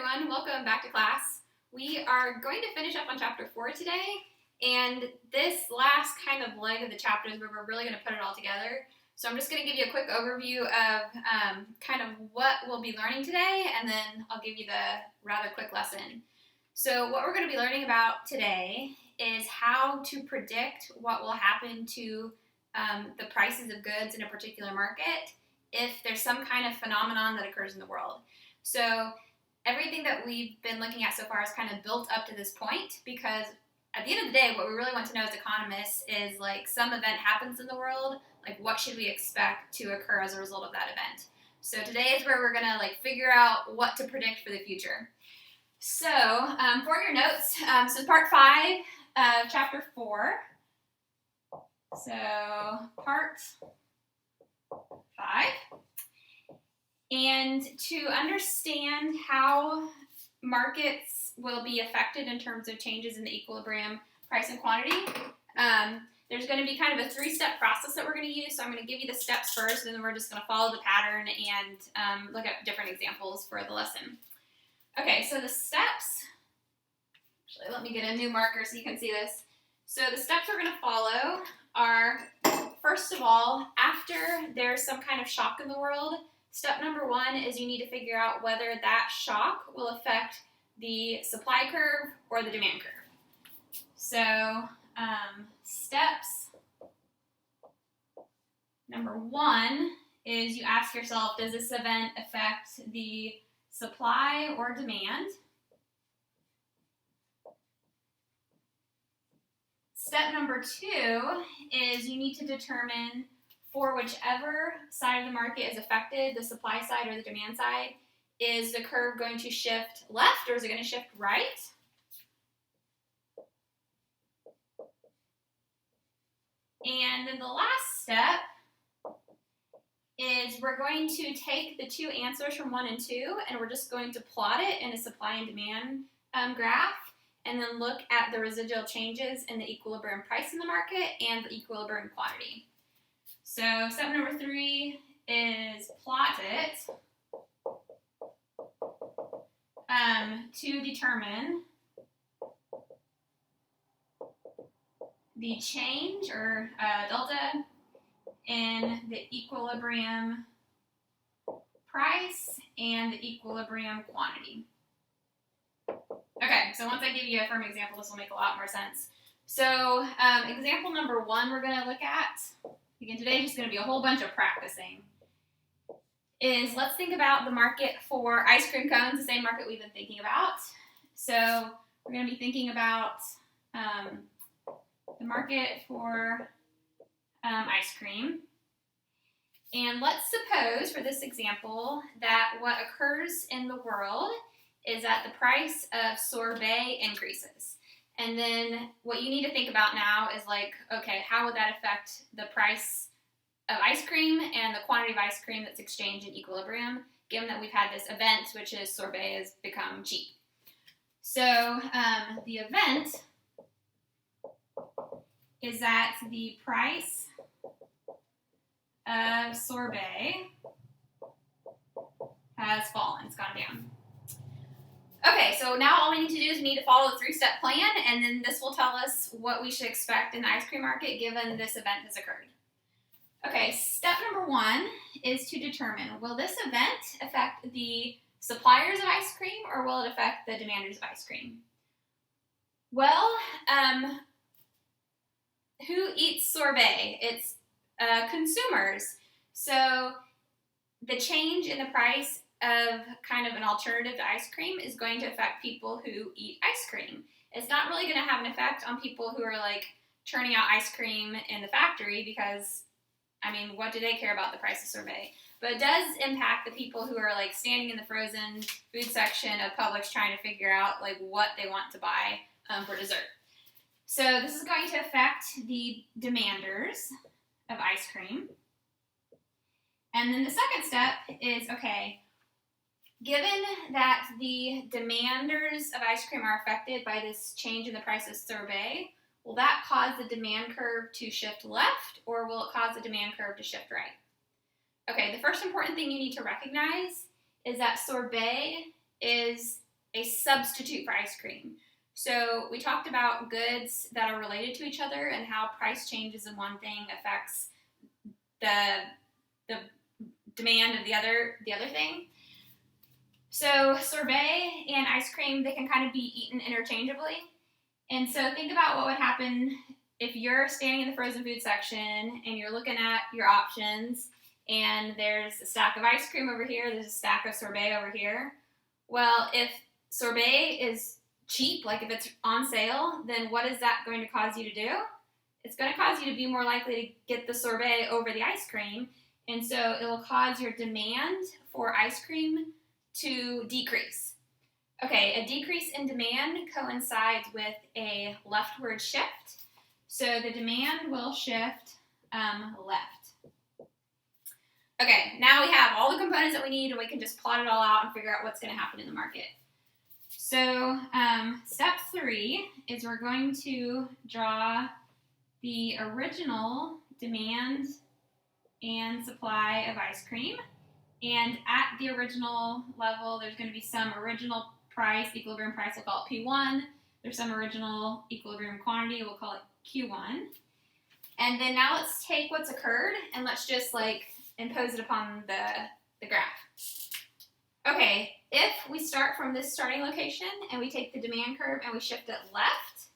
everyone, welcome back to class. We are going to finish up on chapter 4 today, and this last kind of leg of the chapter is where we're really going to put it all together. So I'm just going to give you a quick overview of kind of what we'll be learning today, and then I'll give you the rather quick lesson. So what we're going to be learning about today is how to predict what will happen to the prices of goods in a particular market if there's some kind of phenomenon that occurs in the world. So everything that we've been looking at so far is kind of built up to this point because at the end of the day, what we really want to know as economists is like some event happens in the world, like what should we expect to occur as a result of that event. So today is where we're going to figure out what to predict for the future. So for your notes, so part 5 of chapter 4. So part 5. And to understand how markets will be affected in terms of changes in the equilibrium price and quantity, there's going to be kind of a 3-step process that we're going to use. So I'm going to give you the steps first, and then we're just going to follow the pattern and look at different examples for the lesson. Okay, so the steps, actually let me get a new marker so you can see this. So the steps we're going to follow are, first of all, after there's some kind of shock in the world, step number 1 is you need to figure out whether that shock will affect the supply curve or the demand curve. So steps number 1 is you ask yourself, does this event affect the supply or demand? Step number 2 is you need to determine for whichever side of the market is affected, the supply side or the demand side, is the curve going to shift left or is it going to shift right? And then the last step is we're going to take the 2 answers from 1 and 2 and we're just going to plot it in a supply and demand graph and then look at the residual changes in the equilibrium price in the market and the equilibrium quantity. So step number 3 is plot it to determine the change or delta in the equilibrium price and the equilibrium quantity. Okay, so once I give you a firm example, this will make a lot more sense. So example number 1 we're going to look at, again today is just going to be a whole bunch of practicing, is let's think about the market for ice cream cones, the same market we've been thinking about. So we're going to be thinking about the market for ice cream. And let's suppose for this example that what occurs in the world is that the price of sorbet increases. And then what you need to think about now is okay, how would that affect the price of ice cream and the quantity of ice cream that's exchanged in equilibrium, given that we've had this event, which is sorbet has become cheap. So the event is that the price of sorbet has fallen, it's gone down. Okay, so now all we need to do is we need to follow the 3-step plan, and then this will tell us what we should expect in the ice cream market given this event has occurred. Okay, step number 1 is to determine, will this event affect the suppliers of ice cream or will it affect the demanders of ice cream? Well, who eats sorbet? It's consumers. So the change in the price of kind of an alternative to ice cream is going to affect people who eat ice cream. It's not really going to have an effect on people who are churning out ice cream in the factory because, I mean, what do they care about the price of sorbet? But it does impact the people who are standing in the frozen food section of Publix trying to figure out what they want to buy for dessert. So this is going to affect the demanders of ice cream. And then the second step is, okay, given that the demanders of ice cream are affected by this change in the price of sorbet, will that cause the demand curve to shift left or will it cause the demand curve to shift right? Okay, the first important thing you need to recognize is that sorbet is a substitute for ice cream. So we talked about goods that are related to each other and how price changes in one thing affects the demand of the other thing. So sorbet and ice cream, they can kind of be eaten interchangeably. And so think about what would happen if you're standing in the frozen food section and you're looking at your options and there's a stack of ice cream over here, there's a stack of sorbet over here. Well, if sorbet is cheap, like if it's on sale, then what is that going to cause you to do? It's going to cause you to be more likely to get the sorbet over the ice cream, and so it will cause your demand for ice cream to decrease. Okay, a decrease in demand coincides with a leftward shift, so the demand will shift left. Okay, now we have all the components that we need, and we can just plot it all out and figure out what's going to happen in the market. So step 3 is we're going to draw the original demand and supply of ice cream. And at the original level, there's going to be some original price, equilibrium price, we'll call it P1. There's some original equilibrium quantity, we'll call it Q1. And then now let's take what's occurred and let's just impose it upon the graph. Okay, if we start from this starting location and we take the demand curve and we shift it left,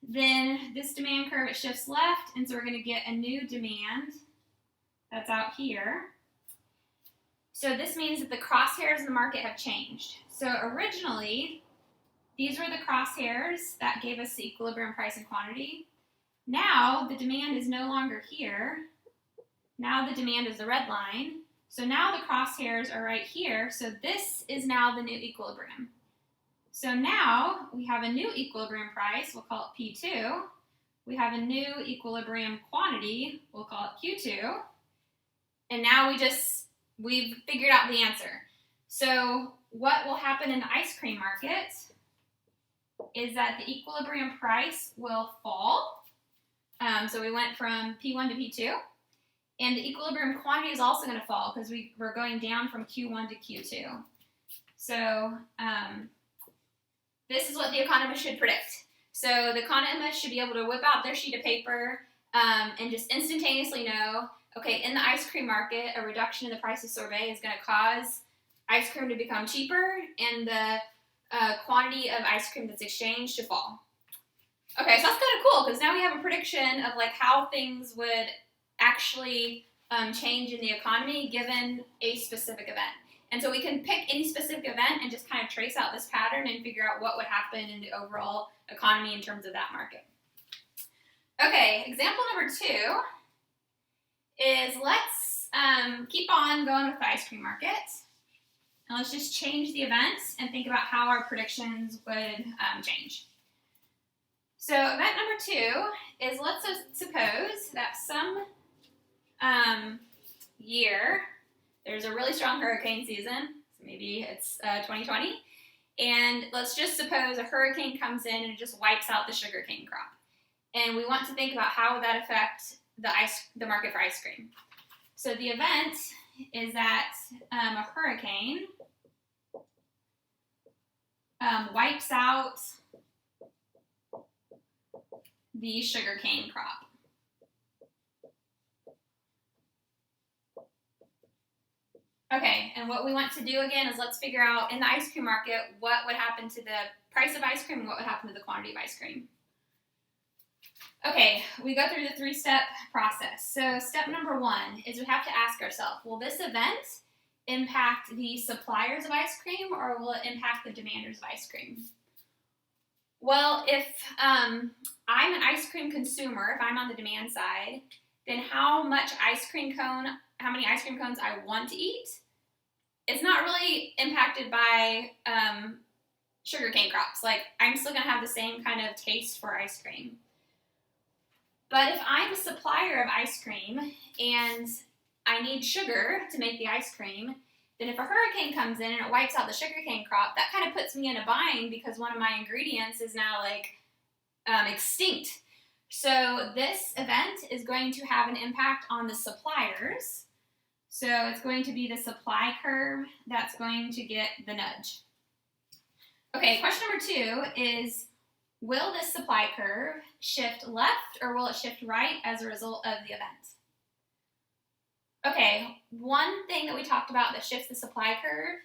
then this demand curve, it shifts left, and so we're going to get a new demand that's out here. So this means that the crosshairs in the market have changed. So originally, these were the crosshairs that gave us the equilibrium price and quantity. Now the demand is no longer here. Now the demand is the red line. So now the crosshairs are right here, so this is now the new equilibrium. So now we have a new equilibrium price, we'll call it P2. We have a new equilibrium quantity, we'll call it Q2. And now we've figured out the answer. So what will happen in the ice cream market is that the equilibrium price will fall. So we went from P1 to P2. And the equilibrium quantity is also going to fall because we're going down from Q1 to Q2. So this is what the economist should predict. So the economist should be able to whip out their sheet of paper and just instantaneously know, okay, in the ice cream market, a reduction in the price of sorbet is going to cause ice cream to become cheaper and the quantity of ice cream that's exchanged to fall. Okay, so that's kind of cool because now we have a prediction of how things would actually change in the economy given a specific event. And so we can pick any specific event and just kind of trace out this pattern and figure out what would happen in the overall economy in terms of that market. Okay, example number 2 is let's keep on going with the ice cream market. And let's just change the events and think about how our predictions would change. So event number 2 is let's suppose that some year there's a really strong hurricane season, so maybe it's 2020, and let's just suppose a hurricane comes in and it just wipes out the sugarcane crop. And we want to think about how would that affect the market for ice cream. So the event is that a hurricane wipes out the sugarcane crop. Okay, and what we want to do again is let's figure out in the ice cream market what would happen to the price of ice cream and what would happen to the quantity of ice cream. Okay, we go through the 3-step process. So step number 1 is we have to ask ourselves, will this event impact the suppliers of ice cream or will it impact the demanders of ice cream? Well, if I'm an ice cream consumer, if I'm on the demand side, then how many ice cream cones I want to eat, it's not really impacted by sugarcane crops. I'm still going to have the same kind of taste for ice cream. But if I'm a supplier of ice cream and I need sugar to make the ice cream, then if a hurricane comes in and it wipes out the sugarcane crop, that kind of puts me in a bind because one of my ingredients is now extinct. So this event is going to have an impact on the suppliers. So it's going to be the supply curve that's going to get the nudge. Okay, question number 2 is, will this supply curve shift left or will it shift right as a result of the event? Okay, one thing that we talked about that shifts the supply curve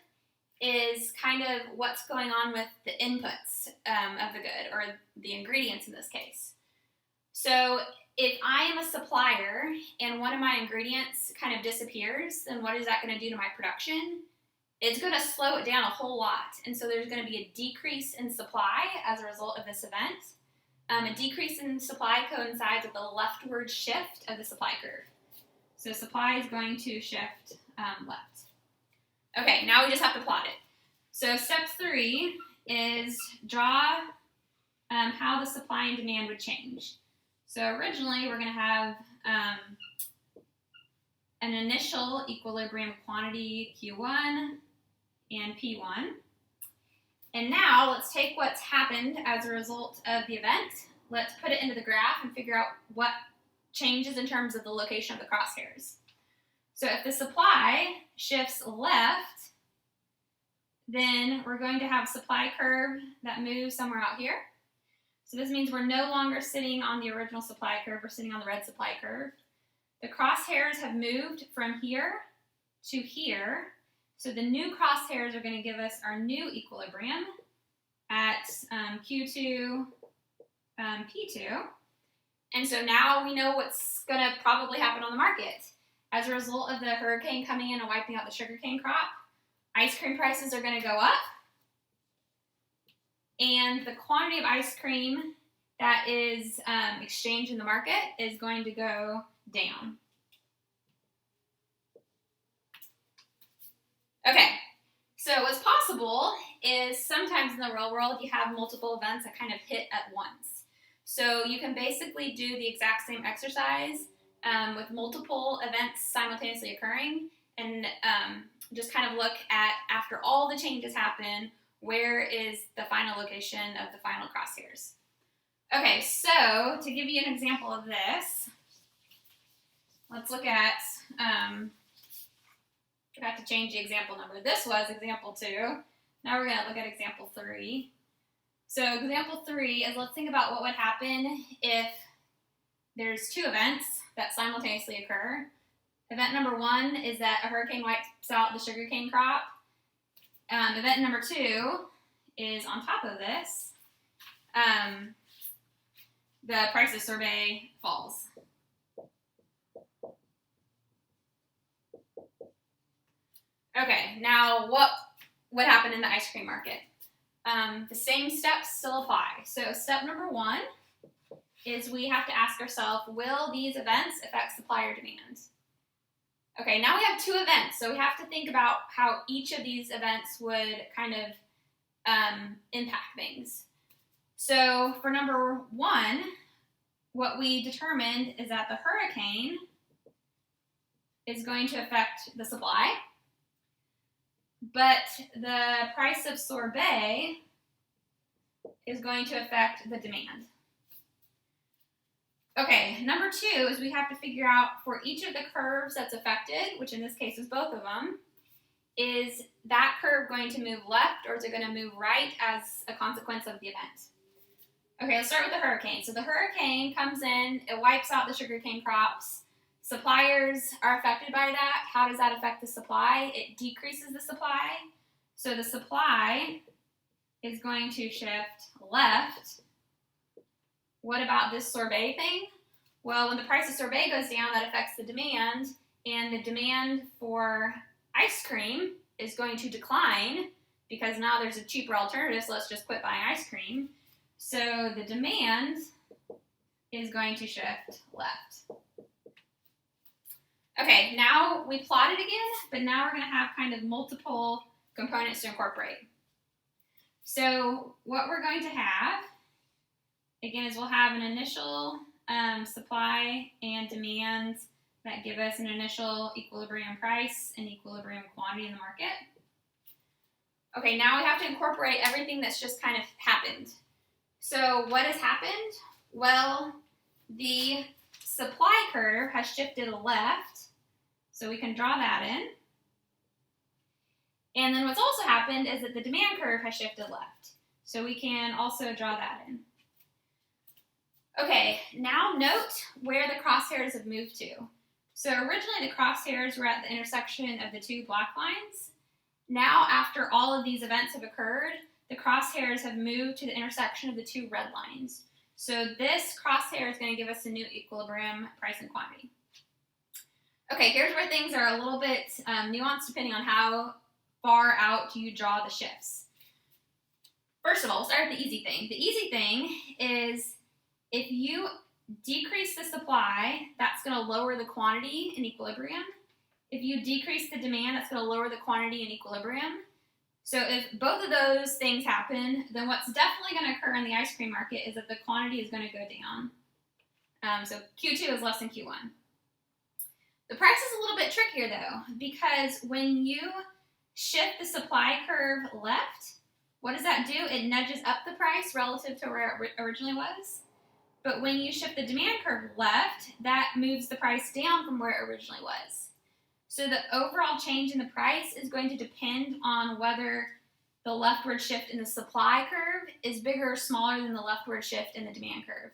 is kind of what's going on with the inputs of the good, or the ingredients in this case. So if I am a supplier and one of my ingredients kind of disappears, then what is that going to do to my production? It's going to slow it down a whole lot. And so there's going to be a decrease in supply as a result of this event. A decrease in supply coincides with the leftward shift of the supply curve. So supply is going to shift left. Okay, now we just have to plot it. So step 3 is draw how the supply and demand would change. So originally we're going to have an initial equilibrium quantity Q1 and P1. And now let's take what's happened as a result of the event. Let's put it into the graph and figure out what changes in terms of the location of the crosshairs. So if the supply shifts left, then we're going to have a supply curve that moves somewhere out here. So this means we're no longer sitting on the original supply curve, we're sitting on the red supply curve. The crosshairs have moved from here to here. So the new crosshairs are going to give us our new equilibrium at Q2, P2. And so now we know what's going to probably happen on the market. As a result of the hurricane coming in and wiping out the sugarcane crop, ice cream prices are going to go up. And the quantity of ice cream that is exchanged in the market is going to go down. Okay, so what's possible is sometimes in the real world you have multiple events that kind of hit at once. So you can basically do the exact same exercise with multiple events simultaneously occurring and just kind of look at, after all the changes happen, where is the final location of the final crosshairs. Okay, so to give you an example of this, let's look at, forgot to change the example number. This was example 2. Now we're going to look at example 3. So example 3 is, let's think about what would happen if there's 2 events that simultaneously occur. Event number 1 is that a hurricane wipes out the sugarcane crop. Event number 2 is, on top of this, the price of sorbet falls. Okay, now what would happen in the ice cream market? The same steps still apply. So step number 1 is we have to ask ourselves, will these events affect supply or demand? Okay, now we have 2 events, so we have to think about how each of these events would kind of impact things. So for number 1, what we determined is that the hurricane is going to affect the supply, but the price of sorbet is going to affect the demand. Okay, number 2 is we have to figure out for each of the curves that's affected, which in this case is both of them, is that curve going to move left or is it going to move right as a consequence of the event? Okay, let's start with the hurricane. So the hurricane comes in, it wipes out the sugarcane crops. Suppliers are affected by that. How does that affect the supply? It decreases the supply. So the supply is going to shift left. What about this sorbet thing? Well, when the price of sorbet goes down, that affects the demand, and the demand for ice cream is going to decline because now there's a cheaper alternative, so let's just quit buying ice cream. So the demand is going to shift left. Okay, now we plot it again, but now we're going to have kind of multiple components to incorporate. So what we're going to have, again, is we'll have an initial supply and demand that give us an initial equilibrium price and equilibrium quantity in the market. Okay, now we have to incorporate everything that's just kind of happened. So what has happened? Well, the supply curve has shifted left. So we can draw that in. And then what's also happened is that the demand curve has shifted left. So we can also draw that in. Okay, now note where the crosshairs have moved to. So originally the crosshairs were at the intersection of the two black lines. Now, after all of these events have occurred, the crosshairs have moved to the intersection of the two red lines. So this crosshair is going to give us a new equilibrium price and quantity. Okay, here's where things are a little bit nuanced depending on how far out you draw the shifts. First of all, we'll start with the easy thing. The easy thing is if you decrease the supply, that's going to lower the quantity in equilibrium. If you decrease the demand, that's going to lower the quantity in equilibrium. So if both of those things happen, then what's definitely going to occur in the ice cream market is that the quantity is going to go down. So Q2 is less than Q1. The price is a little bit trickier though, because when you shift the supply curve left, what does that do? It nudges up the price relative to where it originally was. But when you shift the demand curve left, that moves the price down from where it originally was. So the overall change in the price is going to depend on whether the leftward shift in the supply curve is bigger or smaller than the leftward shift in the demand curve.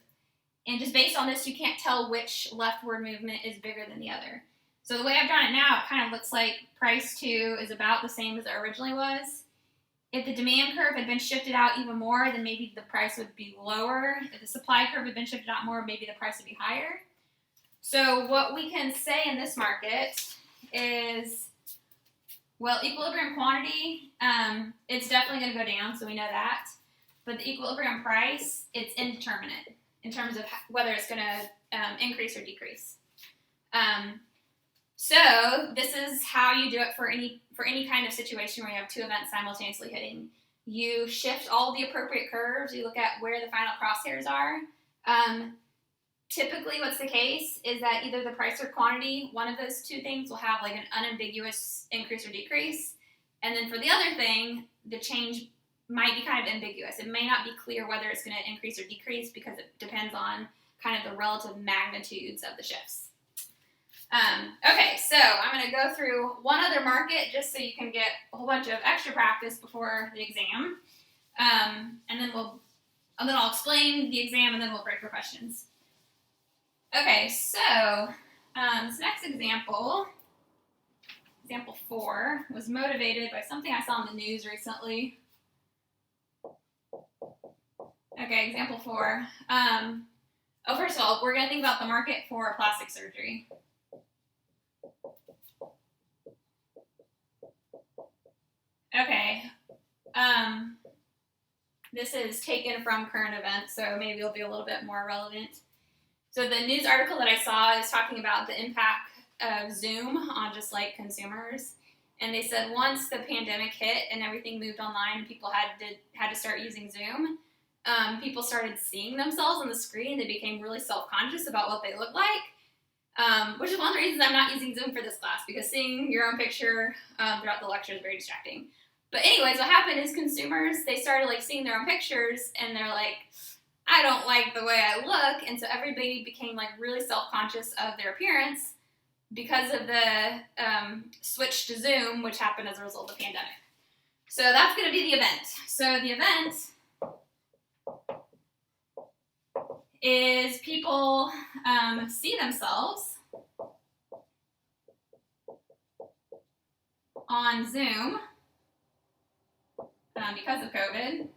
And just based on this, you can't tell which leftward movement is bigger than the other. So the way I've drawn it now, it kind of looks like price 2 is about the same as it originally was. If the demand curve had been shifted out even more, then maybe the price would be lower. If the supply curve had been shifted out more, maybe the price would be higher. So what we can say in this market is, well, equilibrium quantity, it's definitely going to go down, so we know that. But the equilibrium price, it's indeterminate in terms of whether it's going to increase or decrease. So this is how you do it for any kind of situation where you have two events simultaneously hitting. You shift all the appropriate curves. You look at where the final crosshairs are. Typically what's the case is that either the price or quantity, one of those two things will have like an unambiguous increase or decrease. And then for the other thing, the change might be kind of ambiguous. It may not be clear whether it's going to increase or decrease because it depends on kind of the relative magnitudes of the shifts. Okay, so I'm going to go through one other market just so you can get a whole bunch of extra practice before the exam. And then I'll explain the exam and then we'll break for questions. Okay, so this next example, example 4, was motivated by something I saw in the news recently. Okay, example 4. First of all, we're going to think about the market for plastic surgery. Okay, this is taken from current events, so maybe it'll be a little bit more relevant. So the news article that I saw is talking about the impact of Zoom on just like consumers. And they said once the pandemic hit and everything moved online and people had to start using Zoom, people started seeing themselves on the screen. They became really self-conscious about what they look like, which is one of the reasons I'm not using Zoom for this class, because seeing your own picture throughout the lecture is very distracting. But anyways, what happened is consumers, they started like seeing their own pictures and they're like, I don't like the way I look. And so everybody became like really self-conscious of their appearance because of the switch to Zoom, which happened as a result of the pandemic. So that's going to be the event. So the event is people see themselves on Zoom because of COVID,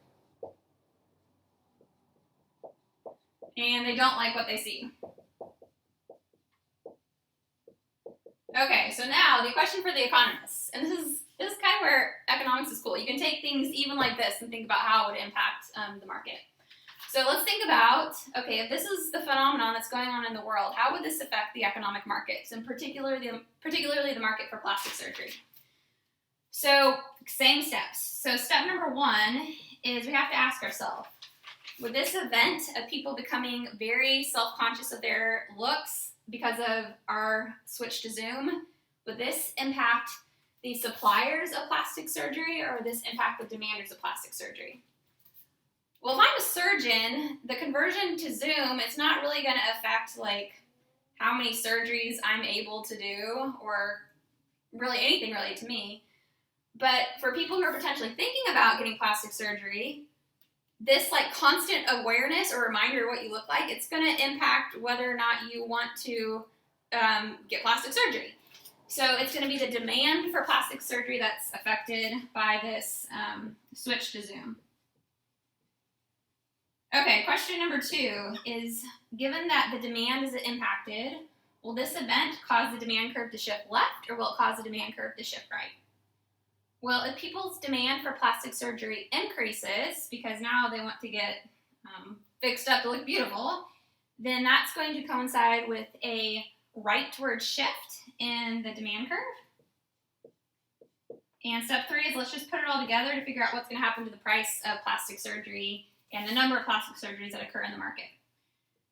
and they don't like what they see. Okay, so now the question for the economists, and this is kind of where economics is cool. You can take things even like this and think about how it would impact the market. So let's think about, okay, if this is the phenomenon that's going on in the world, how would this affect the economic markets, and particularly the market for plastic surgery? So same steps. So step number 1 is we have to ask ourselves, would this event of people becoming very self-conscious of their looks because of our switch to Zoom, would this impact the suppliers of plastic surgery, or would this impact the demanders of plastic surgery? Well, if I'm a surgeon, the conversion to Zoom, it's not really going to affect like how many surgeries I'm able to do, or really anything related to me. But for people who are potentially thinking about getting plastic surgery, this like constant awareness or reminder of what you look like, it's going to impact whether or not you want to get plastic surgery. So it's going to be the demand for plastic surgery that's affected by this switch to Zoom. Okay, question number 2 is, given that the demand is impacted, will this event cause the demand curve to shift left, or will it cause the demand curve to shift right? Well, if people's demand for plastic surgery increases, because now they want to get fixed up to look beautiful, then that's going to coincide with a rightward shift in the demand curve. And step 3 is, let's just put it all together to figure out what's going to happen to the price of plastic surgery and the number of plastic surgeries that occur in the market.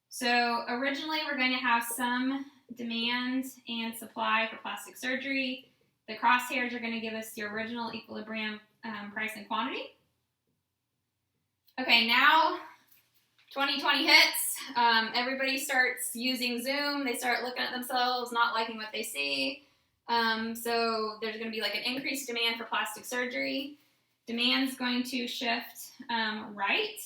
So originally we're going to have some demand and supply for plastic surgery. The crosshairs are going to give us the original equilibrium price and quantity. Okay, now 2020 hits. Everybody starts using Zoom. They start looking at themselves, not liking what they see. So there's going to be like an increased demand for plastic surgery. Demand's going to shift right.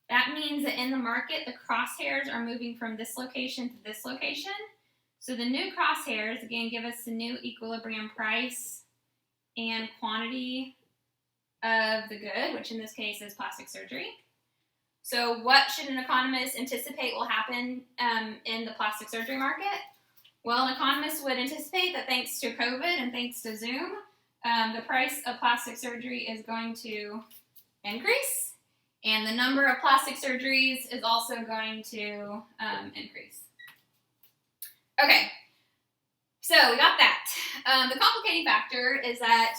That means that in the market, the crosshairs are moving from this location to this location. So the new crosshairs, again, give us the new equilibrium price and quantity of the good, which in this case is plastic surgery. So what should an economist anticipate will happen in the plastic surgery market? Well, an economist would anticipate that thanks to COVID and thanks to Zoom, the price of plastic surgery is going to increase. And the number of plastic surgeries is also going to increase. Okay, so we got that. The complicating factor is that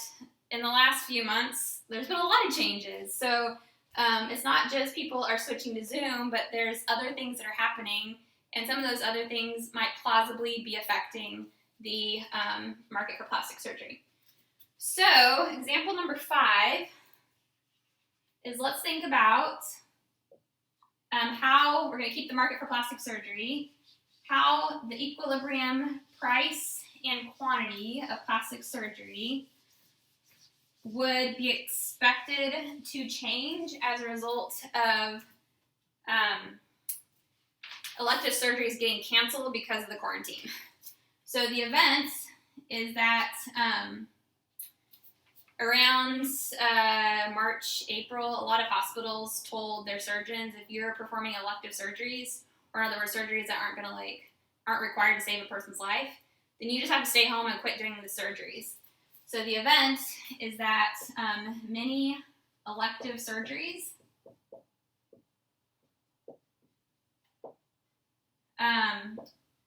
in the last few months, there's been a lot of changes. So it's not just people are switching to Zoom, but there's other things that are happening. And some of those other things might plausibly be affecting the market for plastic surgery. So example number 5 is, let's think about how we're going to keep the market for plastic surgery, how the equilibrium price and quantity of plastic surgery would be expected to change as a result of elective surgeries getting canceled because of the quarantine. So the event is that around March, April, a lot of hospitals told their surgeons, if you're performing elective surgeries, or in other words, surgeries that aren't required to save a person's life, then you just have to stay home and quit doing the surgeries. So the event is that many elective surgeries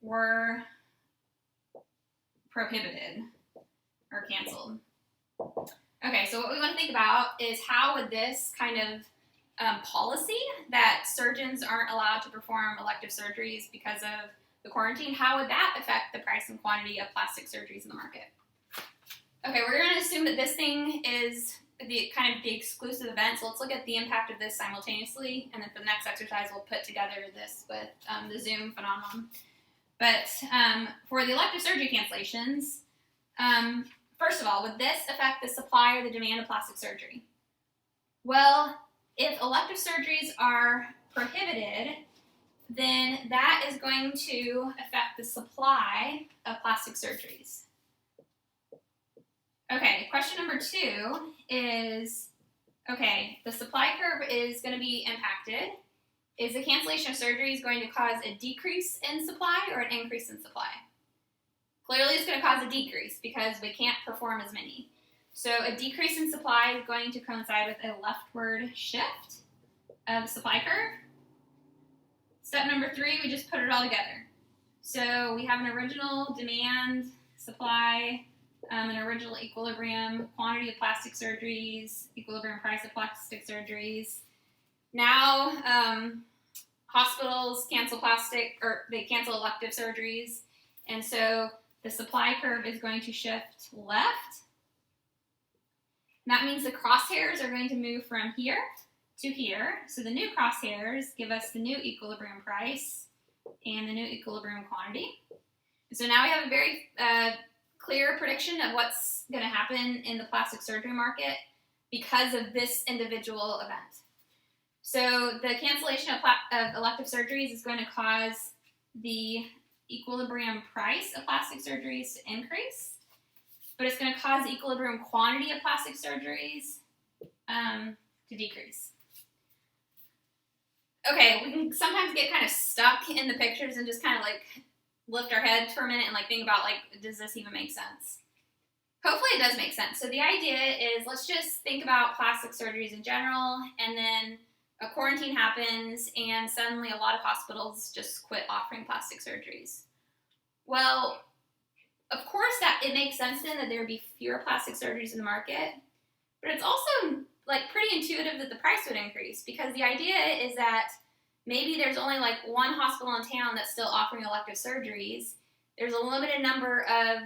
were prohibited or canceled. Okay, so what we want to think about is, how would this kind of policy that surgeons aren't allowed to perform elective surgeries because of the quarantine, how would that affect the price and quantity of plastic surgeries in the market? Okay, we're going to assume that this thing is the exclusive event, so let's look at the impact of this simultaneously, and then for the next exercise we'll put together this with the Zoom phenomenon. But for the elective surgery cancellations, first of all, would this affect the supply or the demand of plastic surgery? Well, if elective surgeries are prohibited, then that is going to affect the supply of plastic surgeries. Okay, question number 2 is, okay, the supply curve is going to be impacted. Is the cancellation of surgeries going to cause a decrease in supply or an increase in supply? Clearly it's going to cause a decrease because we can't perform as many. So a decrease in supply is going to coincide with a leftward shift of the supply curve. Step number 3, we just put it all together. So we have an original demand, supply, an original equilibrium, quantity of plastic surgeries, equilibrium price of plastic surgeries. Now hospitals cancel they cancel elective surgeries, and so the supply curve is going to shift left. That means the crosshairs are going to move from here to here. So the new crosshairs give us the new equilibrium price and the new equilibrium quantity. So now we have a very clear prediction of what's going to happen in the plastic surgery market because of this individual event. So the cancellation of elective surgeries is going to cause the equilibrium price of plastic surgeries to increase, but it's going to cause the equilibrium quantity of plastic surgeries to decrease. Okay, we can sometimes get kind of stuck in the pictures and just kind of like lift our heads for a minute and like think about like, does this even make sense? Hopefully it does make sense. So the idea is, let's just think about plastic surgeries in general, and then a quarantine happens and suddenly a lot of hospitals just quit offering plastic surgeries. Well, of course that it makes sense then that there would be fewer plastic surgeries in the market, but it's also like pretty intuitive that the price would increase, because the idea is that maybe there's only like one hospital in town that's still offering elective surgeries. There's a limited number of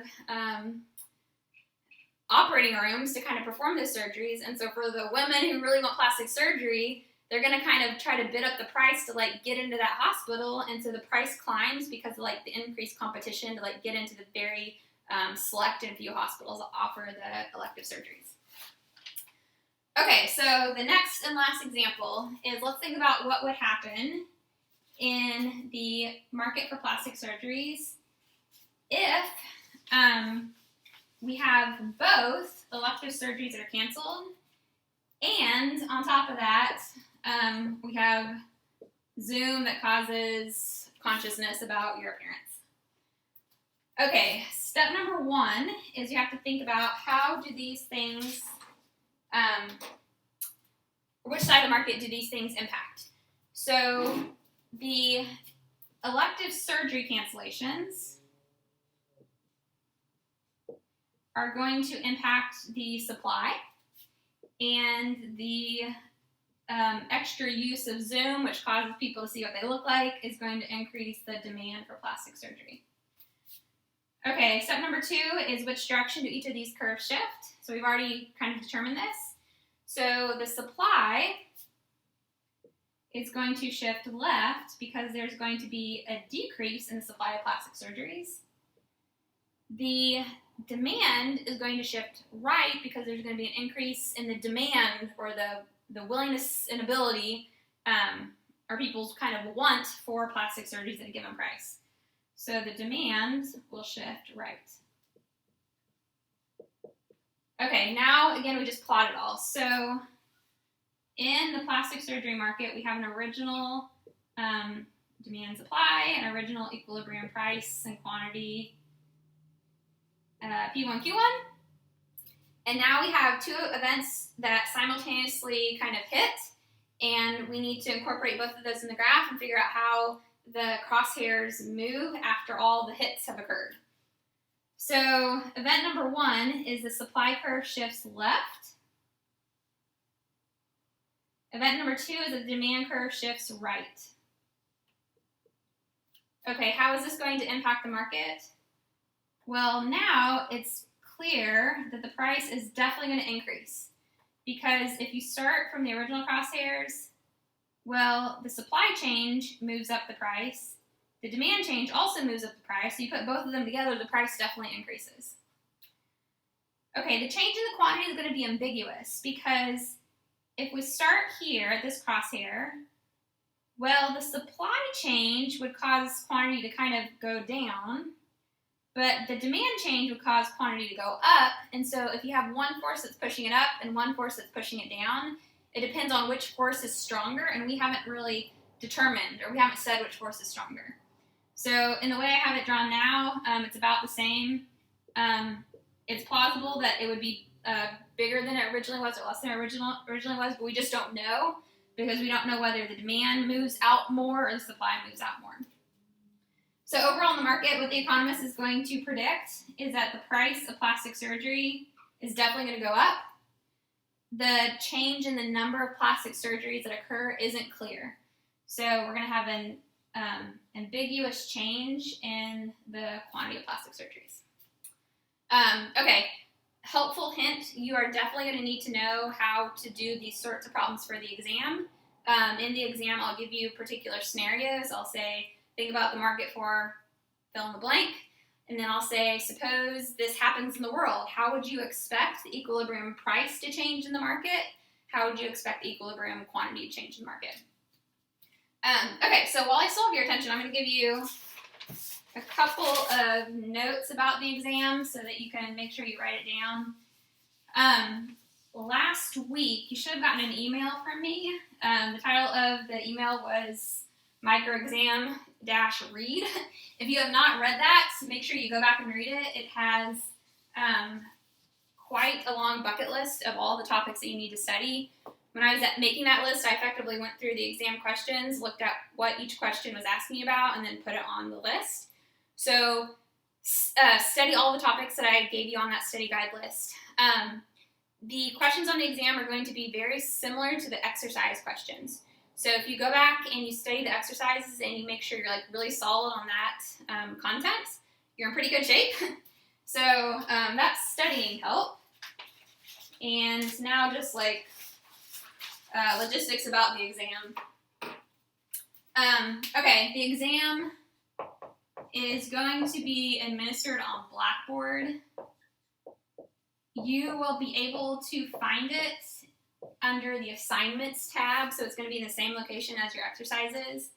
operating rooms to kind of perform those surgeries, and so for the women who really want plastic surgery, they're going to kind of try to bid up the price to like get into that hospital, and so the price climbs because of like the increased competition to like get into the very select and few hospitals that offer the elective surgeries. Okay, so the next and last example is, let's think about what would happen in the market for plastic surgeries if we have both elective surgeries that are canceled, and on top of that, we have Zoom that causes consciousness about your appearance. Okay, step number one is you have to think about how do these things, which side of the market do these things impact? So the elective surgery cancellations are going to impact the supply, and the extra use of Zoom, which causes people to see what they look like, is going to increase the demand for plastic surgery. Okay, step number two is, which direction do each of these curves shift? So we've already kind of determined this. So the supply is going to shift left because there's going to be a decrease in the supply of plastic surgeries. The demand is going to shift right because there's going to be an increase in the demand, or the willingness and ability, or people's kind of want for plastic surgeries at a given price. So the demand will shift right. Okay, now again we just plot it all. So in the plastic surgery market, we have an original demand supply, an original equilibrium price and quantity, P1, Q1. And now we have two events that simultaneously kind of hit, and we need to incorporate both of those in the graph and figure out how the crosshairs move after all the hits have occurred. So event number one is the supply curve shifts left. Event number two is the demand curve shifts right. Okay, how is this going to impact the market? Well, now it's clear that the price is definitely going to increase, because if you start from the original crosshairs, well, the supply change moves up the price. The demand change also moves up the price. So you put both of them together, the price definitely increases. Okay, the change in the quantity is going to be ambiguous, because if we start here at this crosshair, well, the supply change would cause quantity to kind of go down, but the demand change would cause quantity to go up. And so if you have one force that's pushing it up and one force that's pushing it down, it depends on which force is stronger, and we haven't really determined, or we haven't said which force is stronger. So in the way I have it drawn now, it's about the same. It's plausible that it would be bigger than it originally was or less than it originally was, but we just don't know, because we don't know whether the demand moves out more or the supply moves out more. So overall in the market, what the economist is going to predict is that the price of plastic surgery is definitely going to go up. The change in the number of plastic surgeries that occur isn't clear. So we're going to have an ambiguous change in the quantity of plastic surgeries. Okay, helpful hint, you are definitely going to need to know how to do these sorts of problems for the exam. In the exam, I'll give you particular scenarios. I'll say, think about the market for fill in the blank. And then I'll say, suppose this happens in the world. How would you expect the equilibrium price to change in the market? How would you expect the equilibrium quantity to change in the market? Okay, so while I still have your attention, I'm going to give you a couple of notes about the exam so that you can make sure you write it down. Last week, you should have gotten an email from me. The title of the email was Micro Exam Read. If you have not read that, make sure you go back and read it. It has quite a long bucket list of all the topics that you need to study. When I was making that list, I effectively went through the exam questions, looked at what each question was asking about, and then put it on the list. So study all the topics that I gave you on that study guide list. The questions on the exam are going to be very similar to the exercise questions. So if you go back and you study the exercises and you make sure you're like really solid on that content, you're in pretty good shape. So that's studying help. And now just like logistics about the exam. Okay, the exam is going to be administered on Blackboard. You will be able to find it under the assignments tab, so it's going to be in the same location as your exercises.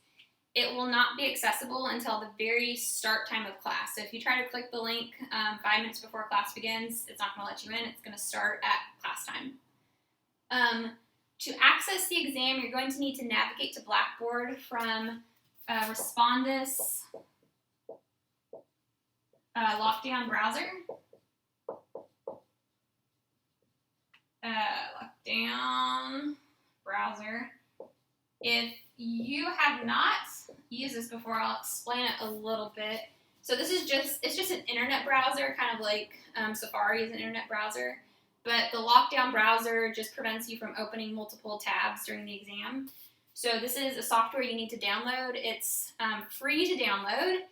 It will not be accessible until the very start time of class. So if you try to click the link 5 minutes before class begins, it's not going to let you in. It's going to start at class time. To access the exam, you're going to need to navigate to Blackboard from Respondus Lockdown Browser. Lockdown Browser. If you have not used this before, I'll explain it a little bit. So this is it's just an internet browser, kind of like Safari is an internet browser. But the lockdown browser just prevents you from opening multiple tabs during the exam. So this is a software you need to download. It's free to download.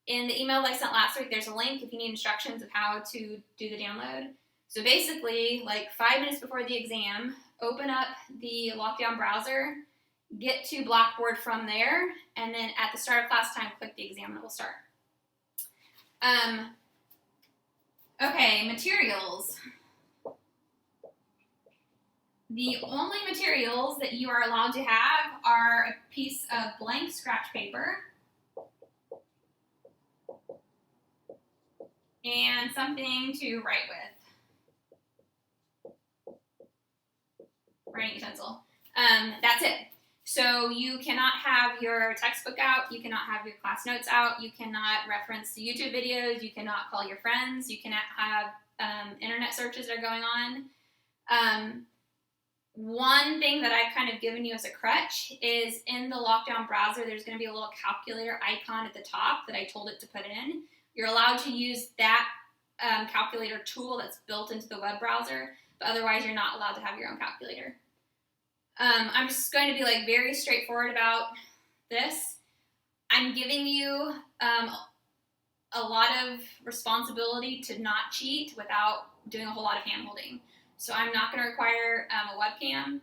In the email that I sent last week, there's a link if you need instructions of how to do the download. So basically, like 5 minutes before the exam, open up the lockdown browser, get to Blackboard from there, and then at the start of class time, click the exam and it will start. Okay, materials. The only materials that you are allowed to have are a piece of blank scratch paper and something to write with. Writing utensil. That's it. So you cannot have your textbook out, you cannot have your class notes out, you cannot reference the YouTube videos, you cannot call your friends, you cannot have internet searches that are going on. One thing that I've kind of given you as a crutch is in the lockdown browser, there's going to be a little calculator icon at the top that I told it to put in. You're allowed to use that calculator tool that's built into the web browser, but otherwise you're not allowed to have your own calculator. I'm just going to be like very straightforward about this. I'm giving you a lot of responsibility to not cheat without doing a whole lot of hand-holding. So I'm not going to require a webcam.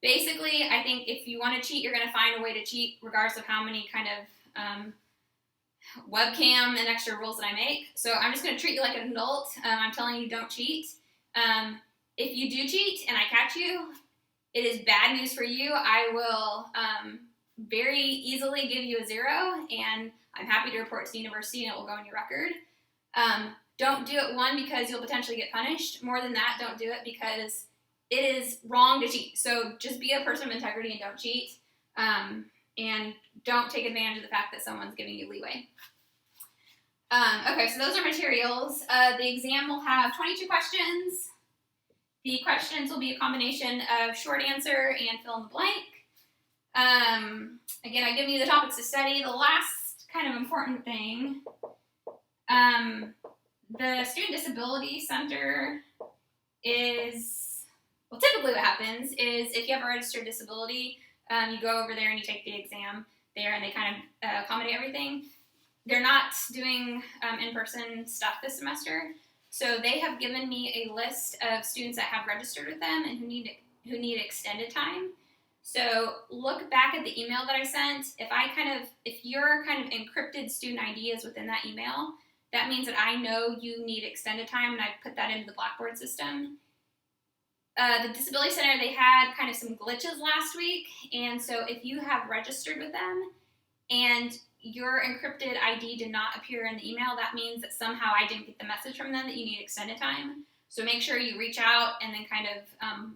Basically, I think if you want to cheat, you're going to find a way to cheat regardless of how many kind of webcam and extra rules that I make. So I'm just going to treat you like an adult. I'm telling you don't cheat. If you do cheat and I catch you, it is bad news for you. I will very easily give you a 0, and I'm happy to report to the university and it will go in your record. Don't do it, one, because you'll potentially get punished. More than that, don't do it because it is wrong to cheat. So just be a person of integrity and don't cheat. And don't take advantage of the fact that someone's giving you leeway. Okay, so those are materials. The exam will have 22 questions. The questions will be a combination of short answer and fill in the blank. Again, I've given you the topics to study. The last kind of important thing, the Student Disability Center is, well, typically what happens is if you have a registered disability, you go over there and you take the exam there and they kind of accommodate everything. They're not doing in-person stuff this semester, so they have given me a list of students that have registered with them and who need extended time. So look back at the email that I sent. If your kind of encrypted student ID is within that email, that means that I know you need extended time, and I put that into the Blackboard system. The Disability Center, they had kind of some glitches last week, and so if you have registered with them and your encrypted ID did not appear in the email, that means that somehow I didn't get the message from them that you need extended time. So make sure you reach out and then kind of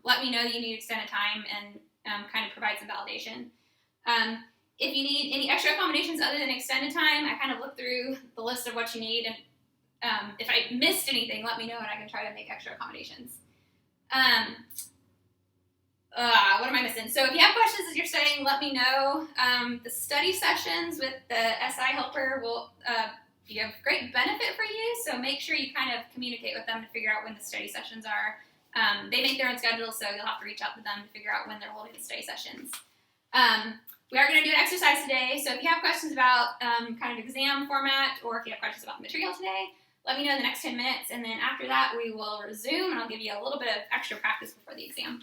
let me know that you need extended time and kind of provide some validation. If you need any extra accommodations other than extended time, I kind of looked through the list of what you need, and if I missed anything, let me know and I can try to make extra accommodations. What am I missing? So if you have questions as you're studying, let me know. The study sessions with the SI helper will be of great benefit for you, so make sure you kind of communicate with them to figure out when the study sessions are. They make their own schedules, so you'll have to reach out to them to figure out when they're holding the study sessions. We are going to do an exercise today, so if you have questions about kind of exam format, or if you have questions about the material today, let me know in the next 10 minutes, and then after that we will resume, and I'll give you a little bit of extra practice before the exam.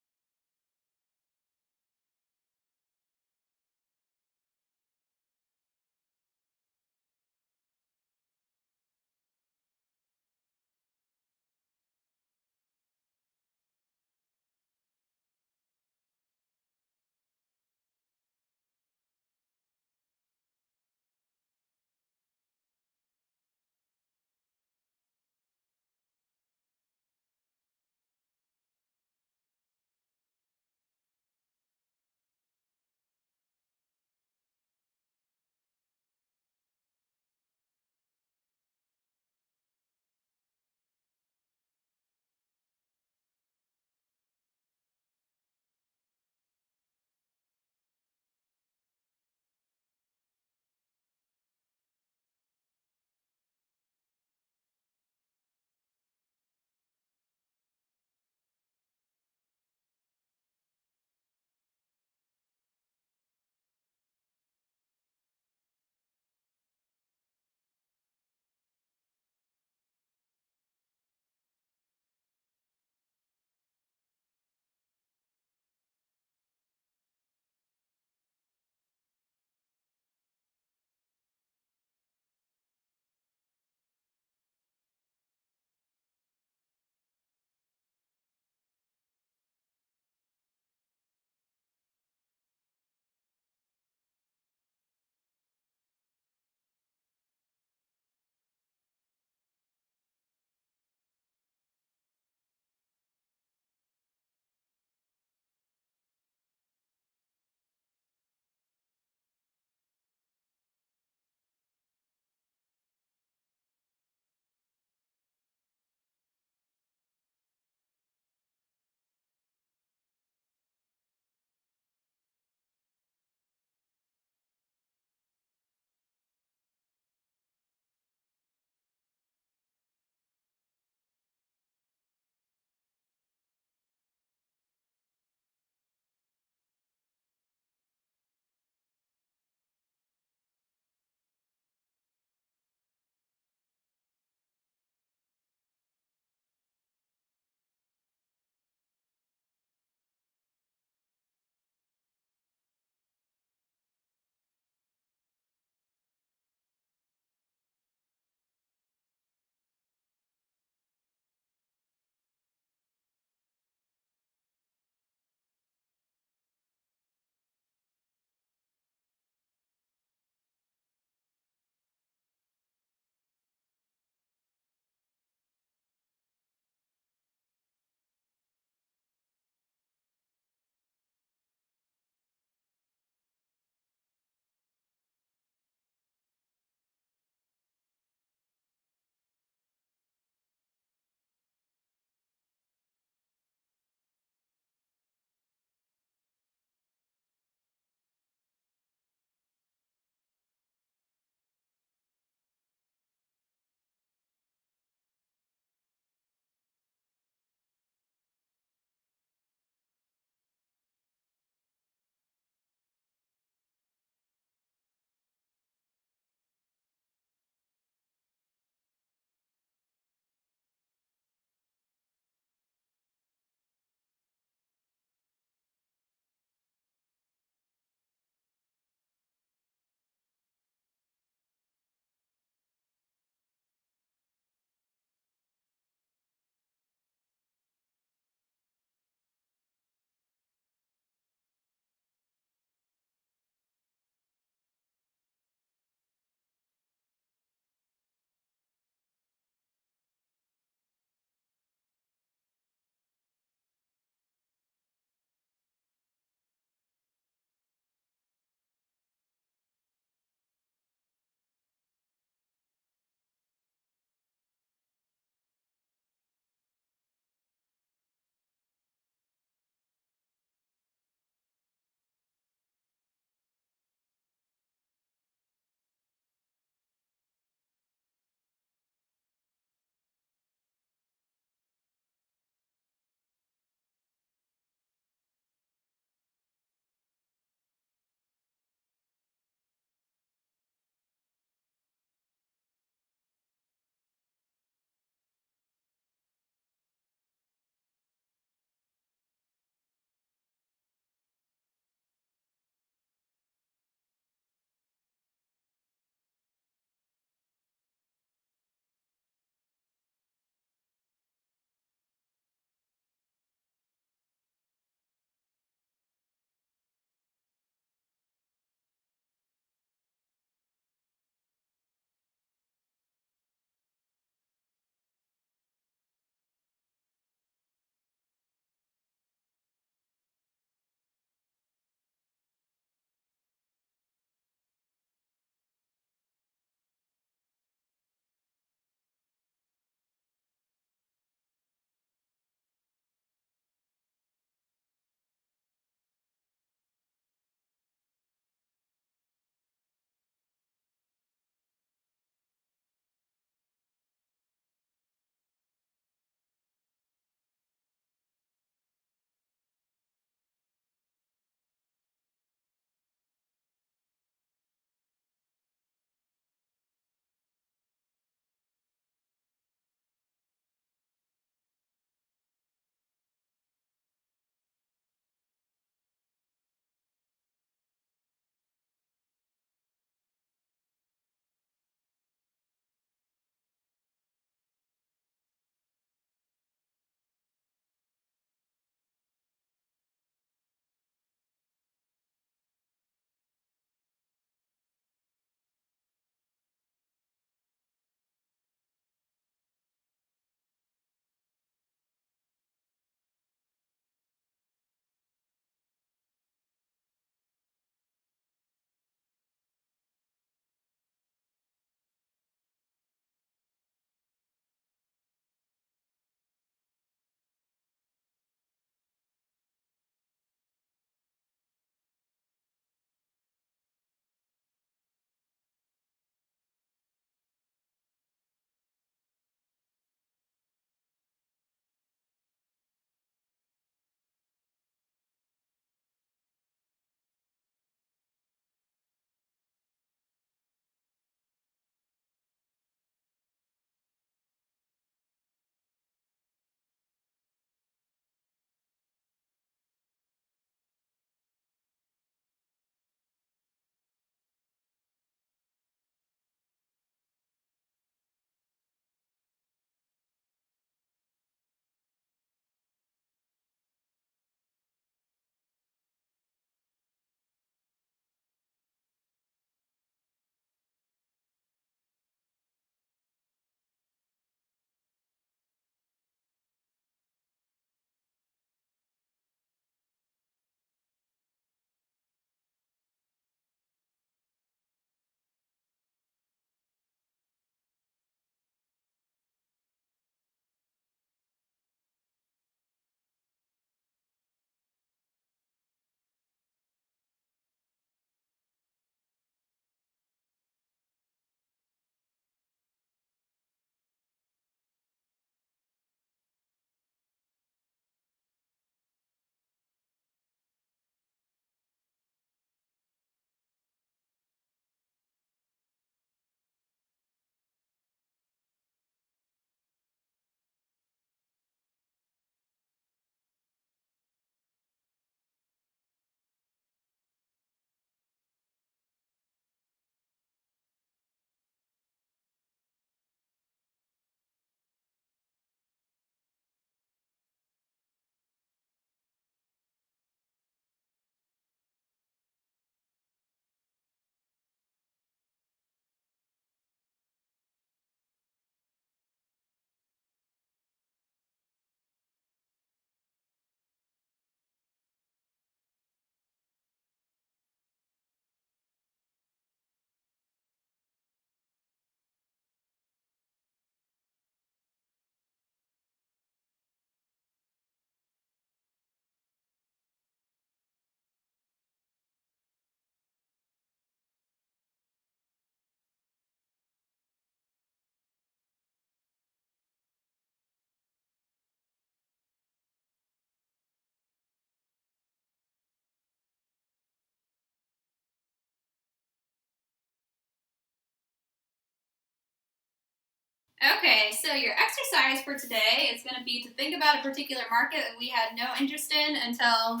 Okay, so your exercise for today is going to be to think about a particular market that we had no interest in until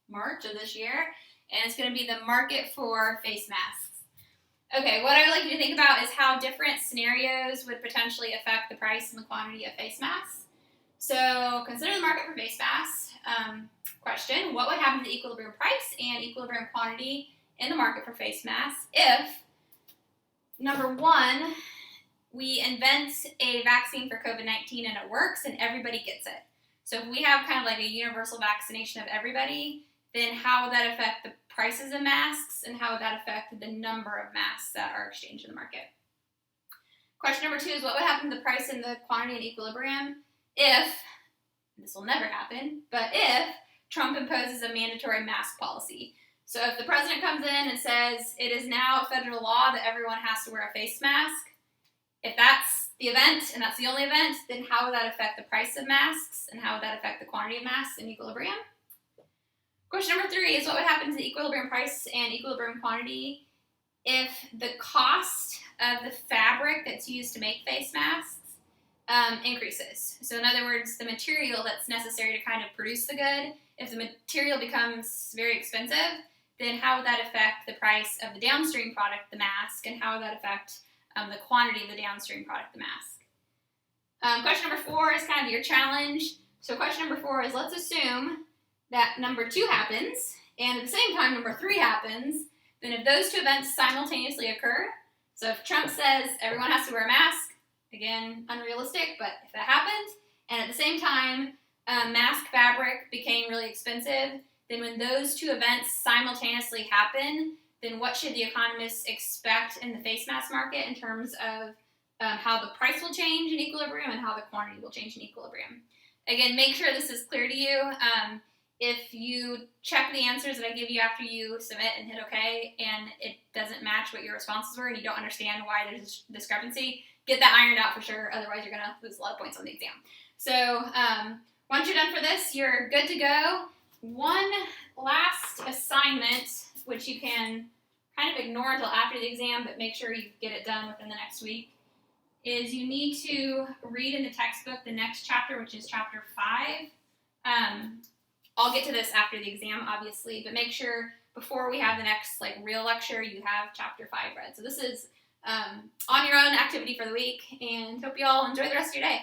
March of this year, and it's going to be the market for face masks. Okay, what I would like you to think about is how different scenarios would potentially affect the price and the quantity of face masks. So consider the market for face masks. Question, what would happen to the equilibrium price and equilibrium quantity in the market for face masks if, number one, we invent a vaccine for COVID-19 and it works and everybody gets it? So if we have kind of like a universal vaccination of everybody, then how would that affect the prices of masks and how would that affect the number of masks that are exchanged in the market? Question number two is what would happen to the price and the quantity and equilibrium if, this will never happen, but if Trump imposes a mandatory mask policy? So if the president comes in and says it is now federal law that everyone has to wear a face mask, if that's the event and that's the only event, then how would that affect the price of masks and how would that affect the quantity of masks in equilibrium? Question number three is what would happen to the equilibrium price and equilibrium quantity if the cost of the fabric that's used to make face masks increases? So in other words, the material that's necessary to kind of produce the good, if the material becomes very expensive, then how would that affect the price of the downstream product, the mask, and how would that affect the quantity of the downstream product, the mask? Question number four is kind of your challenge. So question number four is, let's assume that number two happens, and at the same time number three happens, then if those two events simultaneously occur, so if Trump says everyone has to wear a mask, again, unrealistic, but if that happens, and at the same time mask fabric became really expensive, then when those two events simultaneously happen, then what should the economists expect in the face mask market in terms of how the price will change in equilibrium and how the quantity will change in equilibrium? Again, make sure this is clear to you. If you check the answers that I give you after you submit and hit OK, and it doesn't match what your responses were and you don't understand why there's a discrepancy, get that ironed out for sure. Otherwise, you're going to lose a lot of points on the exam. So once you're done for this, you're good to go. One last assignment, which you can kind of ignore until after the exam, but make sure you get it done within the next week, is you need to read in the textbook the next chapter, which is chapter 5. I'll get to this after the exam, obviously, but make sure before we have the next real lecture, you have chapter 5 read. So this is on your own activity for the week, and hope you all enjoy the rest of your day.